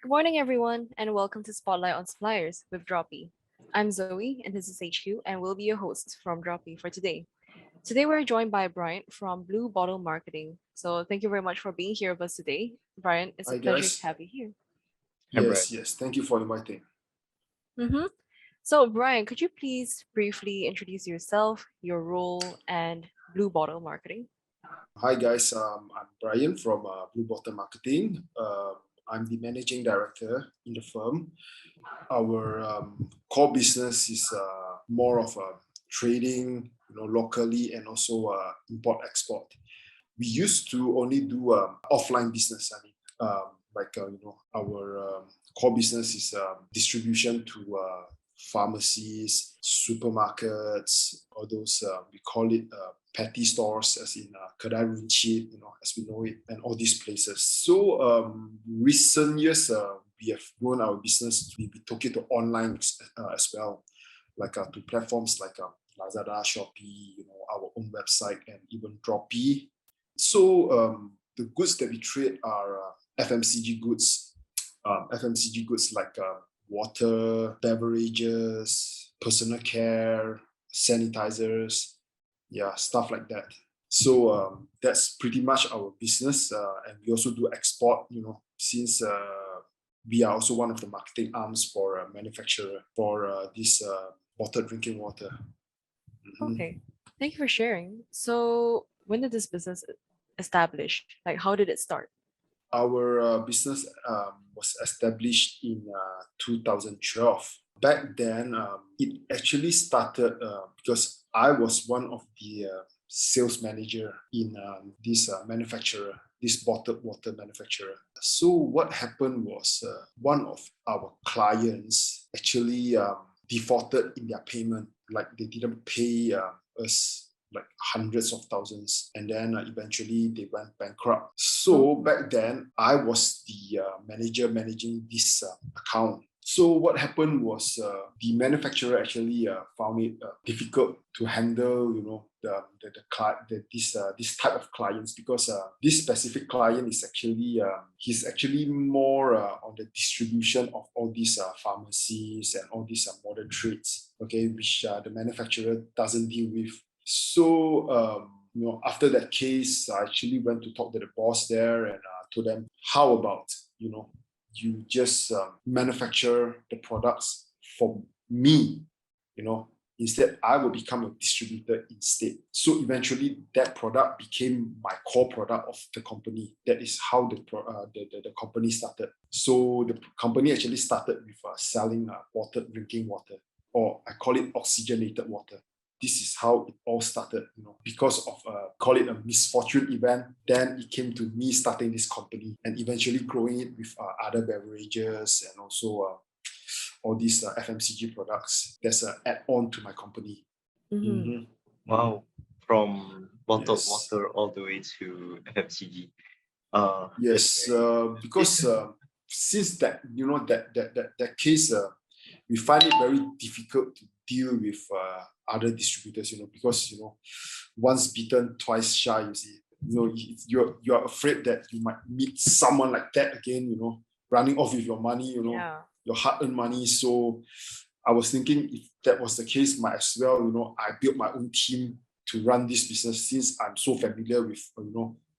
Good morning, everyone, and welcome to Spotlight on Suppliers with Dropee. I'm Zoe, and this is HQ, and we'll be your hosts from Dropee for today. Today, we're joined by Bryant from Blu Bottle Marketing. So, thank you very much for being here with us today. Bryant, it's a Hi pleasure to guys. have you here. Hi, Brett. Yes. Thank you for inviting. Mm-hmm. So, Brian, could you please briefly introduce yourself, your role, and Blue Bottle Marketing? Hi guys. I'm Brian from Blu Bottle Marketing. I'm the managing director in the firm. Our core business is more of trading, locally and also import export. We used to only do offline business. Our core business is distribution to pharmacies, supermarkets, all those we call it petty stores, as in kedai runcit, as we know it, and all these places. So recent years, we have grown our business. We took it to online as well, like to platforms like Lazada, Shopee, our own website, and even Dropee. So the goods that we trade are FMCG goods, FMCG goods like water, beverages, personal care, sanitizers, yeah, stuff like that. So that's pretty much our business, and we also do export. Since we are also one of the marketing arms for a manufacturer for this bottled drinking water. Mhm. Okay, thank you for sharing. So, when did this business establish? Like, how did it start? Our business was established in 2012. Back then, it actually started because I was one of the sales manager in this manufacturer, this bottled water manufacturer. So what happened was one of our clients actually defaulted in their payment, like they didn't pay us like hundreds of thousands, and then eventually they went bankrupt. So Oh, back then I was the manager managing this account. So what happened was the manufacturer actually found it difficult to handle, this type of clients, because this specific client is actually he's actually more on the distribution of all these pharmacies and all these modern trades, okay, which the manufacturer doesn't deal with. So after that case, I actually went to talk to the boss there and told them, how about you just manufacture the products for me, instead I will become a distributor instead. So eventually that product became my core product of the company. That is how the company started. So the company actually started with selling bottled drinking water, or I call it oxygenated water. This is how it all started, because of call it a misfortune event. Then it came to me starting this company and eventually growing it with other beverages and also all these FMCG products. That's an add-on to my company. mm-hmm. Mm-hmm. Wow. From bottled Yes, water all the way to FMCG. That's yes, very because since that that case, we find it very difficult to deal with other distributors, because once bitten, twice shy. You see, you're afraid that you might meet someone like that again. Running off with your money. Yeah. Your hard-earned money. So I was thinking, if that was the case, might as well. I built my own team to run this business, since I'm so familiar with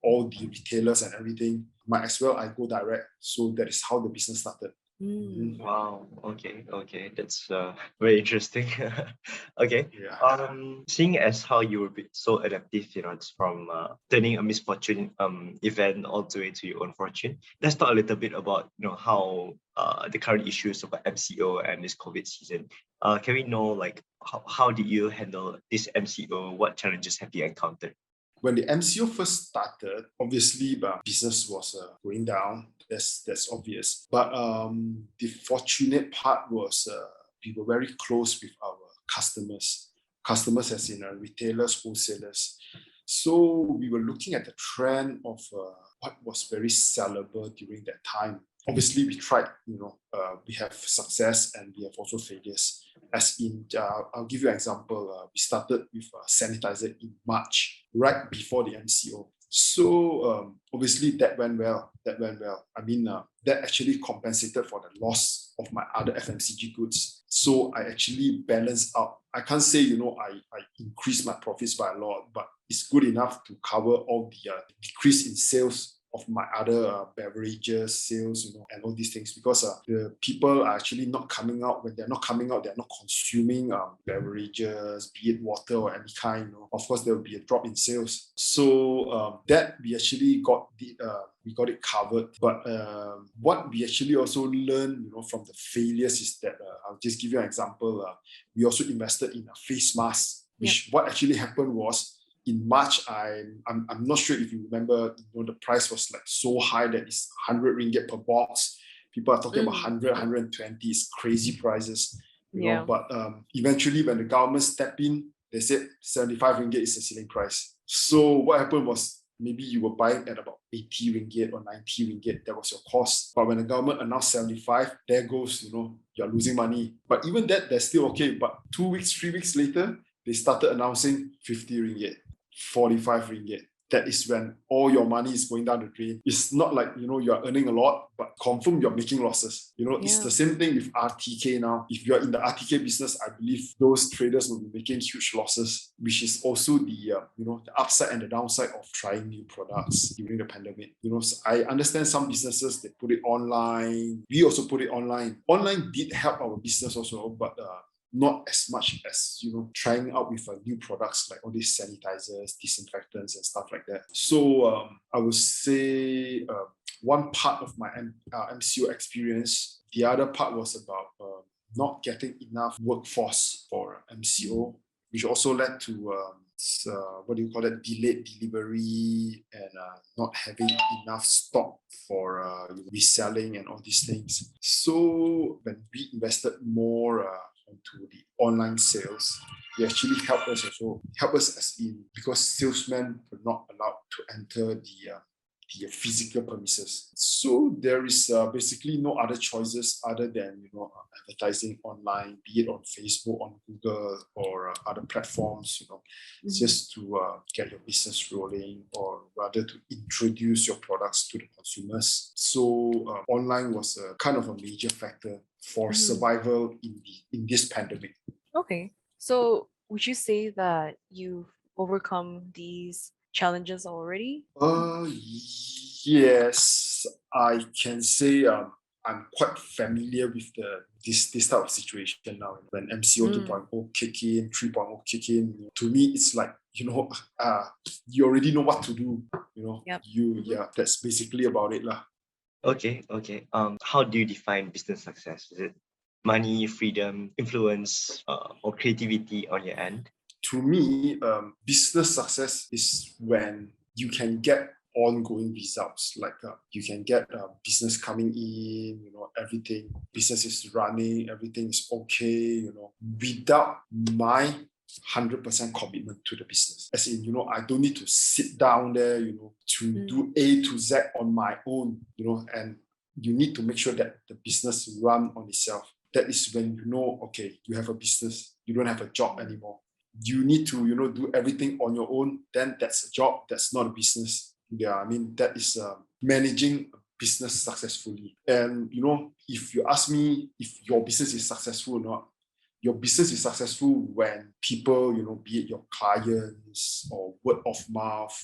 all the retailers and everything. Might as well I go direct. So that is how the business started. Mm. Mhm. wow. Okay. That's very interesting. Okay. Yeah. Seeing as how you were so adaptive, it's from turning a misfortune event all the way to your own fortune. Let's talk a little bit about how the current issues of MCO and this COVID season. Can we know like how did you handle this MCO? What challenges have you encountered? When the MCO first started, obviously the business was going down. That's obvious. But the fortunate part was we were very close with our customers. Customers as in retailers, wholesalers. So we were looking at the trend of what was very sellable during that time. Obviously, we tried. We have success and we have also failures. As in, I'll give you an example. We started with sanitizer in March, right before the MCO. So obviously that went well. I mean, that actually compensated for the loss of my other FMCG goods. So I actually balanced out. I can't say, I increased my profits by a lot, but it's good enough to cover all the decrease in sales of my other beverages sales, and all these things, because the people are actually not coming out. When they're not coming out, they're not consuming beverages, be it water or any kind. Of course, there will be a drop in sales. So that we actually got we got it covered. But what we actually also learned, from the failures is that I'll just give you an example. We also invested in a face mask, which what actually happened was, in March, I'm not sure if you remember, the price was like so high that it's 100 ringgit per box. People are talking about 100, 120. It's crazy prices, But eventually, when the government stepped in, they said 75 ringgit is the ceiling price. So what happened was, maybe you were buying at about 80 ringgit or 90 ringgit. That was your cost. But when the government announced 75, there goes, you're losing money. But even that, they're still okay. But 2 weeks, 3 weeks later, they started announcing 50 ringgit. 45 ringgit. That is when all your money is going down the drain. It's not like, you're earning a lot, but confirm you're making losses. It's the same thing with RTK now. If you're in the RTK business, I believe those traders will be making huge losses, which is also the upside and the downside of trying new products during the pandemic. So I understand some businesses, they put it online. We also put it online. Online did help our business also, but not as much as trying out with new products like all these sanitizers, disinfectants, and stuff like that. So I would say one part of my MCO experience. The other part was about not getting enough workforce for MCO, which also led to delayed delivery, and not having enough stock for reselling and all these things. So when we invested more into the online sales, it actually helped us as in, because salesmen were not allowed to enter the physical premises. So there is basically no other choices other than advertising online, be it on Facebook, on Google, or other platforms, just to get your business rolling, or rather to introduce your products to the consumers. So online was a kind of a major factor for survival in this pandemic. Okay. So would you say that you've overcome these challenges already? Yes, I can say I'm quite familiar with this type of situation now. When MCO 2.0 kick in, 3.0 kick in, to me it's like you already know what to do. That's basically about it lah. Okay. How do you define business success? Is it money, freedom, influence, or creativity on your end? To me, business success is when you can get ongoing results. Like you can get business coming in, everything, business is running, everything is okay, without my 100% commitment to the business. As in, I don't need to sit down there, to do A to Z on my own, and you need to make sure that the business run on itself. That is when okay, you have a business, you don't have a job anymore. You need to, do everything on your own, then that's a job, that's not a business. Yeah, I mean, that is managing a business successfully. And, if you ask me if your business is successful or not, your business is successful when people, be it your clients or word of mouth,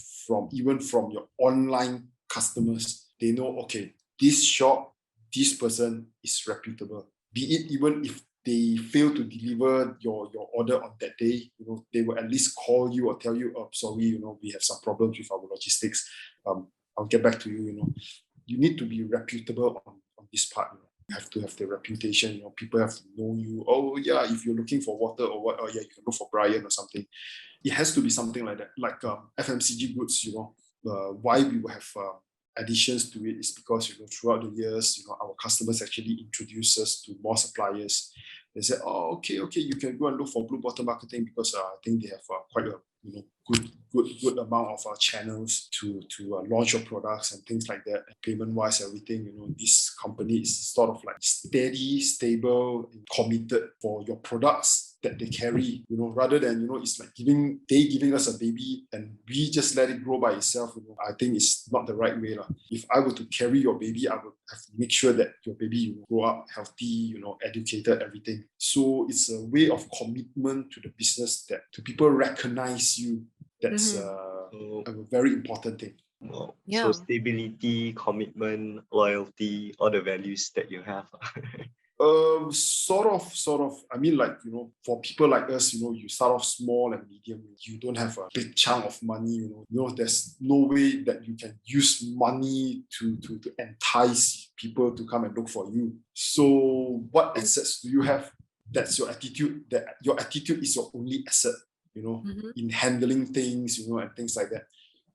even from your online customers, they know, okay, this shop, this person is reputable. Be it even if they fail to deliver your order on that day, they will at least call you or tell you, oh, sorry, we have some problems with our logistics. I'll get back to you. You need to be reputable on this part. You have to have the reputation. People have to know you. Oh yeah, if you're looking for water or what, oh yeah, you can look for Bryant or something. It has to be something like that, like FMCG goods. Why we will have additions to it is because throughout the years, our customers actually introduce us to more suppliers. They say, oh, okay, you can go and look for Blu Bottle Marketing, because I think they have quite a good amount of channels to launch your products and things like that. Payment wise, everything, this company is sort of like steady, stable, and committed for your products that they carry, rather than, it's like giving us a baby and we just let it grow by itself. I think it's not the right way. If I were to carry your baby, I would have to make sure that your baby will grow up healthy, educated, everything. So it's a way of commitment to the business that to people recognize you. That's a very important thing. Well, Yeah. so stability, commitment, loyalty, all the values that you have. Sort of. I mean, for people like us, you start off small and medium. You don't have a big chunk of money. There's no way that you can use money to entice people to come and look for you. So, what assets do you have? That's your attitude. That your attitude is your only asset. In handling things, and things like that.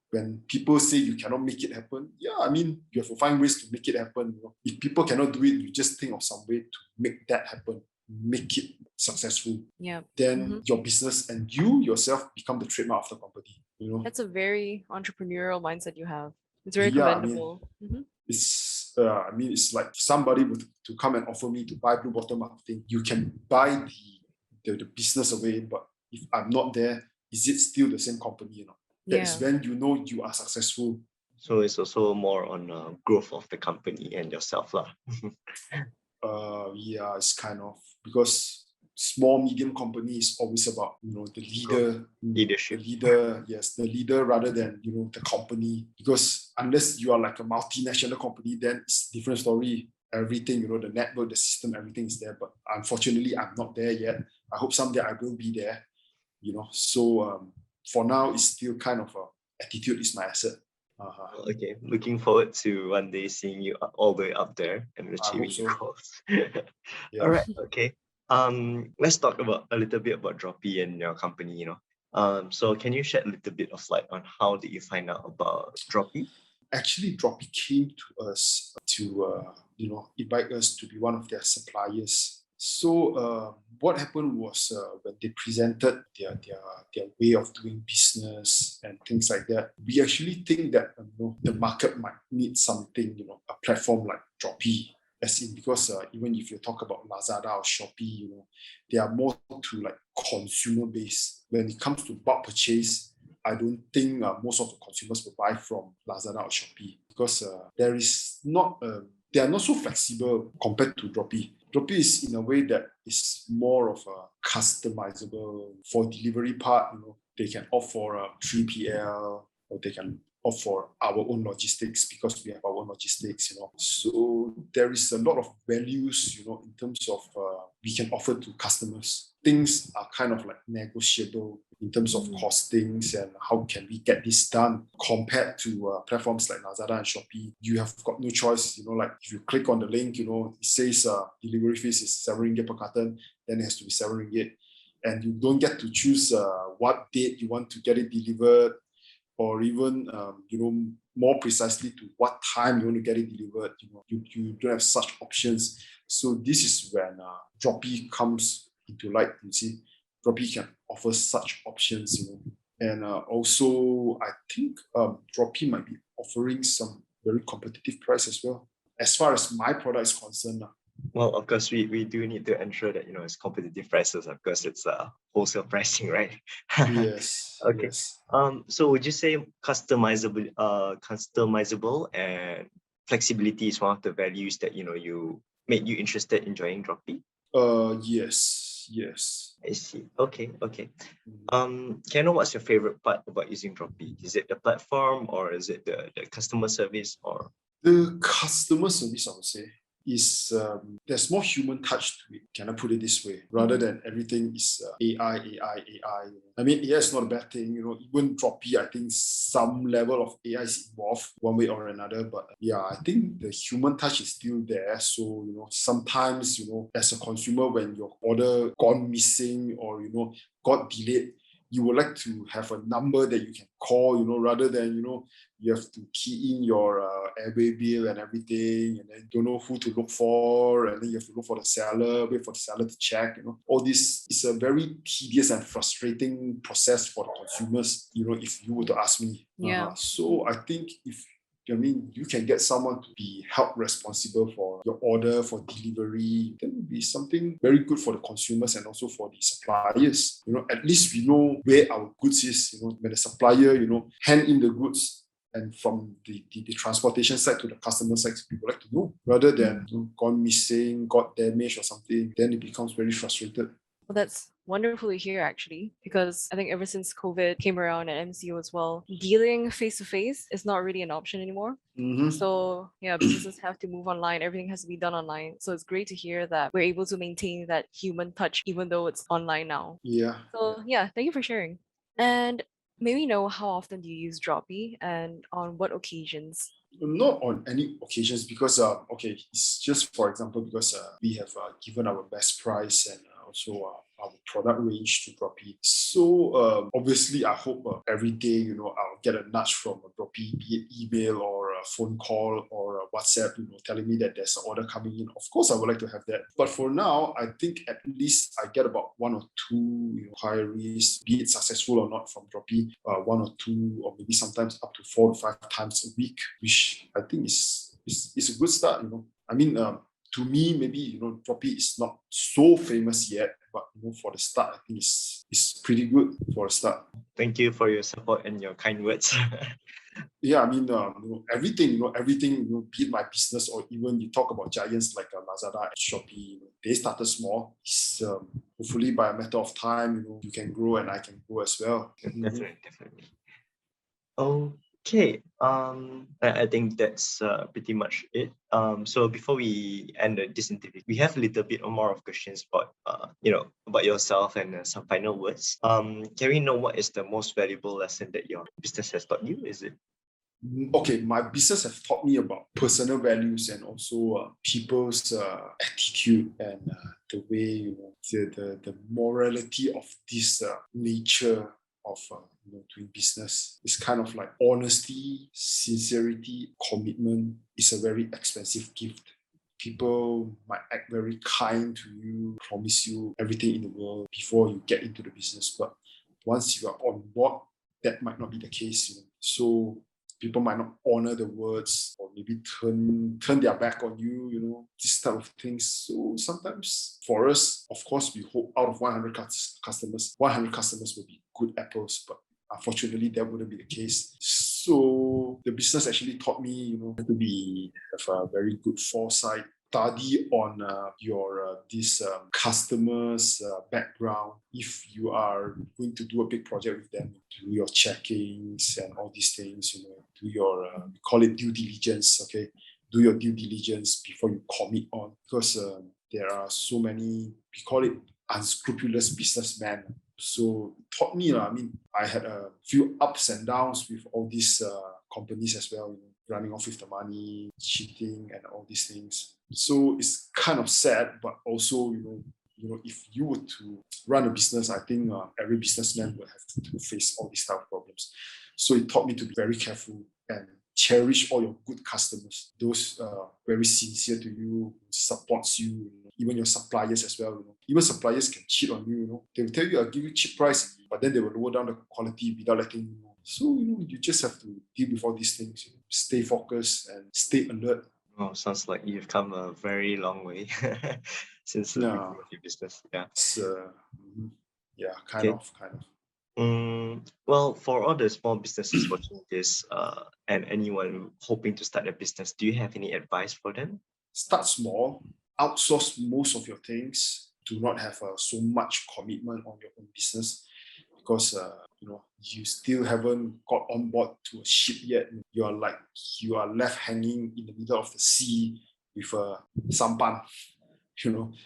When people say you cannot make it happen, I mean, you have to find ways to make it happen. If people cannot do it, you just think of some way to make that happen, make it successful. Yeah. Then your business and you yourself become the trademark of the company. That's a very entrepreneurial mindset you have. It's very Yeah, commendable. it's like somebody would to come and offer me to buy Blu Bottle Marketing. You can buy the business away, but if I'm not there, is it still the same company? That's when you know you are successful. So it's also more on growth of the company and yourself, lah. It's kind of, because small medium company is always about the leadership, the leader rather than the company. Because unless you are like a multinational company, then it's a different story. Everything, the network, the system, everything is there. But unfortunately, I'm not there yet. I hope someday I will be there. So for now, it's still kind of attitude is my asset. Okay, looking forward to one day seeing you all the way up there and achieving your goals. All right, okay. Let's talk about a little bit about Dropee and your company. So can you shed a little bit of light on how did you find out about Dropee? Actually, Dropee came to us to invite us to be one of their suppliers. So what happened was when they presented their way of doing business and things like that, we actually think that the market might need something, a platform like Dropee. As in, because even if you talk about Lazada or Shopee, they are more to like consumer based. When it comes to bulk purchase, I don't think most of the consumers will buy from Lazada or Shopee, because they are not so flexible compared to Dropee. Dropee is in a way that is more of a customizable. For delivery part, they can opt for a 3PL, or they can opt for our own logistics, because we have our own logistics. So there is a lot of values, in terms of we can offer to customers. Things are kind of like negotiable in terms of costings and how can we get this done, compared to platforms like Lazada and Shopee. You have got no choice. Like if you click on the link, it says delivery fees is 7 ringgit per carton, then it has to be 7 ringgit. And you don't get to choose what date you want to get it delivered, or even more precisely to what time you want to get it delivered. You don't have such options. So this is when Dropee comes into light. You see, Dropee can offer such options. And also, I think Dropee might be offering some very competitive price as well, as far as my product is concerned. Well, of course, we do need to ensure that it's competitive prices. Of course, it's wholesale pricing, right? Yes. Okay. Yes. So would you say customizable and flexibility is one of the values that you made you interested in joining Dropee? Yes. I see. Okay. Can I know what's your favorite part about using Dropee? Is it the platform, or is it the customer service, or? The customer service, I would say, is there's more human touch to it. Can I put it this way? Rather than everything is AI. I mean, AI is not a bad thing. Even Dropee, I think some level of AI is involved one way or another. But I think the human touch is still there. So sometimes as a consumer, when your order gone missing or got delayed, you would like to have a number that you can call, rather than, you have to key in your airway bill and everything, and then don't know who to look for, and then you have to look for the seller, wait for the seller to check. All this is a very tedious and frustrating process for the consumers, if you were to ask me. Yeah. So I think if I mean, you can get someone to be held responsible for your order, for delivery. That would be something very good for the consumers and also for the suppliers. At least we know where our goods is. When the supplier, hand in the goods, and from the transportation side to the customer side, people like to know rather than gone missing, got damaged or something. Then it becomes very frustrated. Well, that's wonderful to hear actually, because I think ever since COVID came around at MCO as well, dealing face to face is not really an option anymore. Mm-hmm. So yeah, businesses have to move online. Everything has to be done online. So it's great to hear that we're able to maintain that human touch even though it's online now. Yeah. So yeah, thank you for sharing. And maybe know how often do you use Dropee and on what occasions? Not on any occasions because it's just for example because we have given our best price and also our product range to Dropee. So obviously I hope every day I'll get a nudge from Dropee, be it email or a phone call or a WhatsApp telling me that there's an order coming in. Of course I would like to have that, but for now I think at least I get about one or two inquiries, be it successful or not, from Dropee, one or two or maybe sometimes up to 4 to 5 times a week, which I think is a good start. I mean, to me, maybe Dropee is not so famous yet, but for the start, I think it's pretty good for a start. Thank you for your support and your kind words. Yeah, I mean, everything, be it my business or even you talk about giants like Lazada and Shopee, they started small. It's, hopefully by a matter of time, you can grow and I can grow as well. Definitely. Okay. I think that's pretty much it. So before we end this interview, we have a little bit more of questions about about yourself and some final words. Can we know what is the most valuable lesson that your business has taught you? Is it? Okay, my business has taught me about personal values and also people's attitude and the way the morality of this nature of doing business. Is kind of like honesty, sincerity, commitment is a very expensive gift. People might act very kind to you, promise you everything in the world before you get into the business, but once you are on board, that might not be the case. So people might not honor the words or maybe turn their back on you, this type of things. So sometimes for us, of course, we hope out of 100 customers, 100 customers will be good apples, but unfortunately, that wouldn't be the case. So the business actually taught me, to have a very good foresight, study on your this customer's background. If you are going to do a big project with them, do your checkings and all these things. Do your we call it due diligence. Okay, do your due diligence before you commit on, because there are so many, we call it unscrupulous businessmen. So it taught me. I mean, I had a few ups and downs with all these companies as well. Running off with the money, cheating, and all these things. So it's kind of sad, but also, if you were to run a business, I think every businessman will have to face all these type of problems. So it taught me to be very careful and cherish all your good customers, those very sincere to you, supports you, even your suppliers as well. Even suppliers can cheat on you. They will tell you, I'll give you cheap price, but then they will lower down the quality without letting you know. So you just have to deal with all these things. Stay focused and stay alert. Oh, sounds like you've come a very long way since the beginning of your business. Yeah. It's, kind of. Well, for all the small businesses watching this and anyone hoping to start a business, do you have any advice for them? Start small, outsource most of your things. Do not have so much commitment on your own business, because you still haven't got on board to a ship yet. You are left hanging in the middle of the sea with a sampan.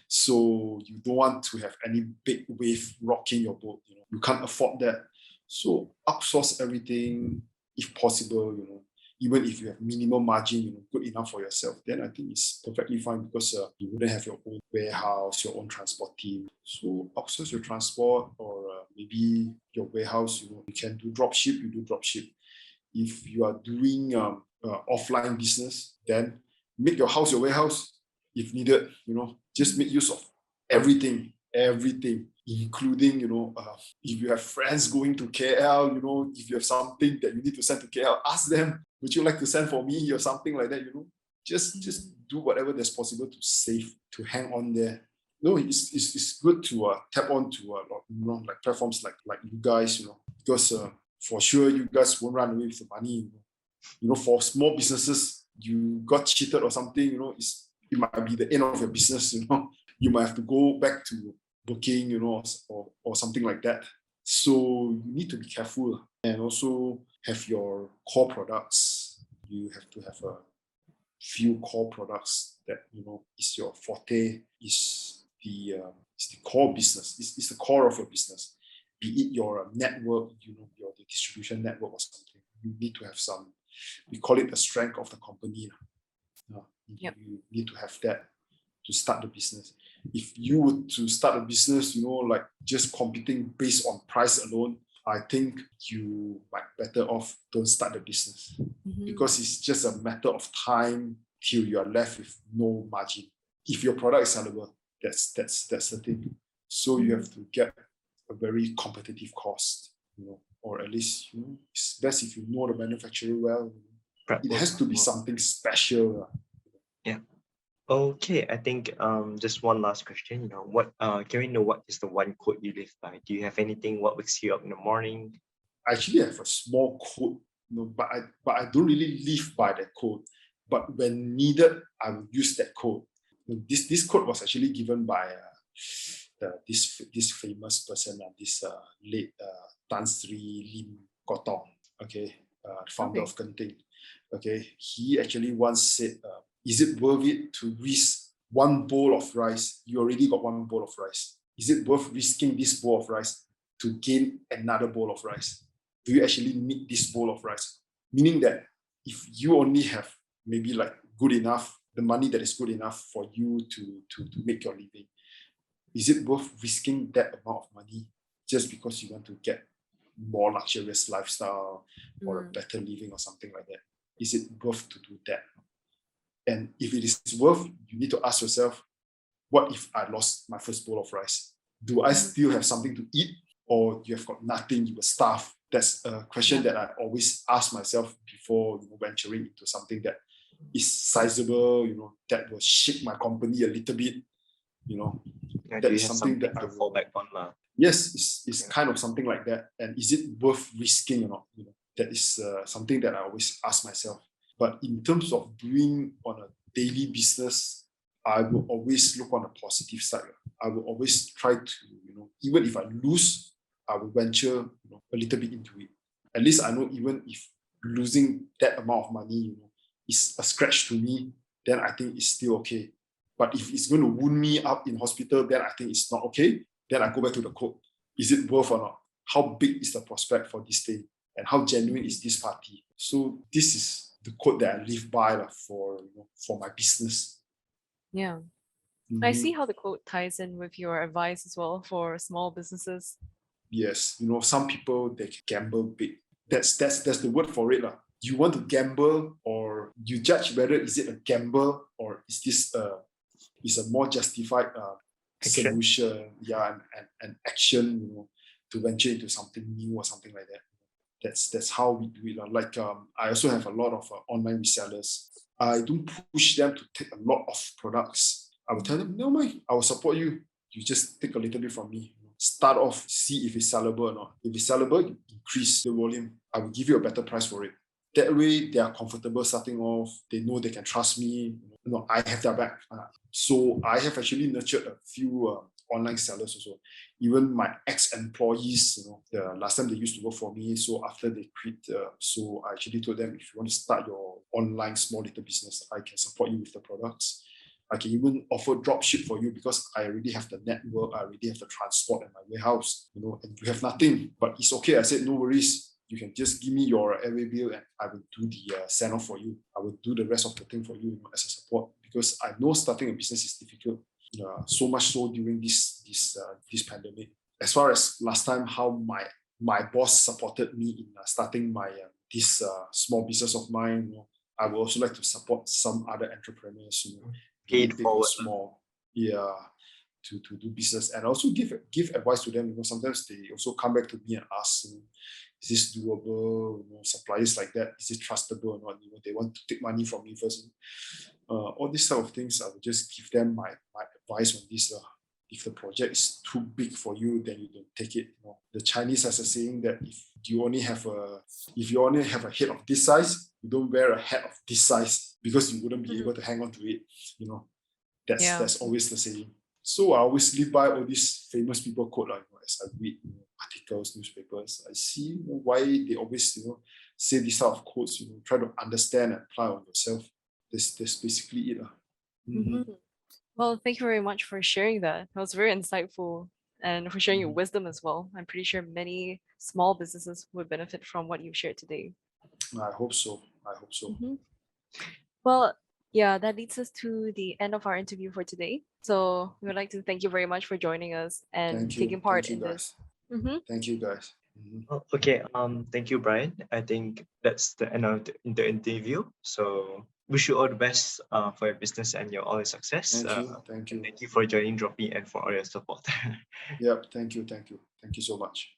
So you don't want to have any big wave rocking your boat. You can't afford that. So outsource everything if possible. Even if you have minimum margin, good enough for yourself, then I think it's perfectly fine, because you wouldn't have your own warehouse, your own transport team. So outsource your transport, or maybe your warehouse. You can do dropship. You do dropship. If you are doing offline business, then make your house your warehouse if needed. Just make use of everything, including, if you have friends going to KL, if you have something that you need to send to KL, ask them. would you like to send for me or something like that, just do whatever that's possible to save, to hang on there. No, it's good to tap on to like platforms like you guys, because for sure you guys won't run away with the money. For small businesses, you got cheated or something, it might be the end of your business. You might have to go back to booking, or something like that. So you need to be careful and also have your core products. You have to have a few core products that is your forte, is the core business, is the core of your business. Be it your network, your distribution network or something. You need to have some. We call it the strength of the company. Yep. You need to have that to start the business. If you were to start a business, like just competing based on price alone, I think you might better off don't start the business, because it's just a matter of time till you are left with no margin. If your product is sellable, that's the thing. So you have to get a very competitive cost, or at least it's best if you know the manufacturer well. It has to be something special. Yeah. Okay, I think just one last question. What can we know what is the one quote you live by? Do you have anything? What wakes you up in the morning? I actually have a small quote, but I don't really live by that quote. But when needed, I will use that quote. This quote was actually given by this famous person, this late Tan Sri Lim Kotong, founder of Genting. Okay, he actually once said, is it worth it to risk one bowl of rice? You already got one bowl of rice. Is it worth risking this bowl of rice to gain another bowl of rice? Do you actually need this bowl of rice? Meaning that if you only have maybe like good enough, the money that is good enough for you to make your living, is it worth risking that amount of money just because you want to get more luxurious lifestyle or a better living or something like that? Is it worth to do that? And if it is worth, you need to ask yourself, what if I lost my first bowl of rice? Do I still have something to eat, or you have got nothing, you will starve? That's a question that I always ask myself before venturing into something that is sizable, that will shake my company a little bit. That is something that I will fall back on. Yes, it's kind of something like that. And is it worth risking or not? That is something that I always ask myself. But in terms of doing on a daily business, I will always look on the positive side. I will always try to, even if I lose, I will venture a little bit into it. At least I know even if losing that amount of money, is a scratch to me, then I think it's still okay. But if it's going to wound me up in hospital, then I think it's not okay. Then I go back to the quote. Is it worth or not? How big is the prospect for this thing? And how genuine is this party? So this is the quote that I live by for my business. Yeah. I see how the quote ties in with your advice as well for small businesses. Yes, some people, they can gamble big. That's the word for it. You want to gamble, or you judge whether is it a gamble or is this is a more justified solution, and action, to venture into something new or something like that. That's how we do it. Like I also have a lot of online resellers. I don't push them to take a lot of products. I will tell them, no, mind, I will support you. You just take a little bit from me. Start off, see if it's sellable or not. If it's sellable, you increase the volume. I will give you a better price for it. That way, they are comfortable starting off. They know they can trust me. I have their back. So I have actually nurtured a few online sellers also. Even my ex-employees, the last time they used to work for me. So after they quit, so I actually told them, if you want to start your online small little business, I can support you with the products. I can even offer drop ship for you because I already have the network, I already have the transport at my warehouse, and you have nothing. But it's okay. I said, no worries. You can just give me your airway bill and I will do the send off for you. I will do the rest of the thing for you, as a support, because I know starting a business is difficult. So much so during this pandemic. As far as last time, how my boss supported me in starting my this small business of mine, I would also like to support some other entrepreneurs, big or small, to do business, and also give advice to them. Sometimes they also come back to me and ask, is this doable? Suppliers like that, is it trustable or not? They want to take money from me first. All these type of things, I will just give them my advice on this. If the project is too big for you, then you don't take it. The Chinese has a saying that if you only have a head of this size, you don't wear a hat of this size because you wouldn't be able to hang on to it. That's always the saying. So I always live by all these famous people quote, as I read articles, newspapers. I see why they always say these type of quotes. Try to understand and apply on yourself. That's basically it. Well, thank you very much for sharing that. That was very insightful and for sharing your wisdom as well. I'm pretty sure many small businesses would benefit from what you've shared today. I hope so. Well, yeah, that leads us to the end of our interview for today. So we would like to thank you very much for joining us and taking part Thank you in this. guys. Thank you guys. Oh, okay. Thank you, Brian. I think that's the end of the interview. So wish you all the best for your business and all your success. Thank you. Thank you for joining Dropee and for all your support. Yep. Thank you so much.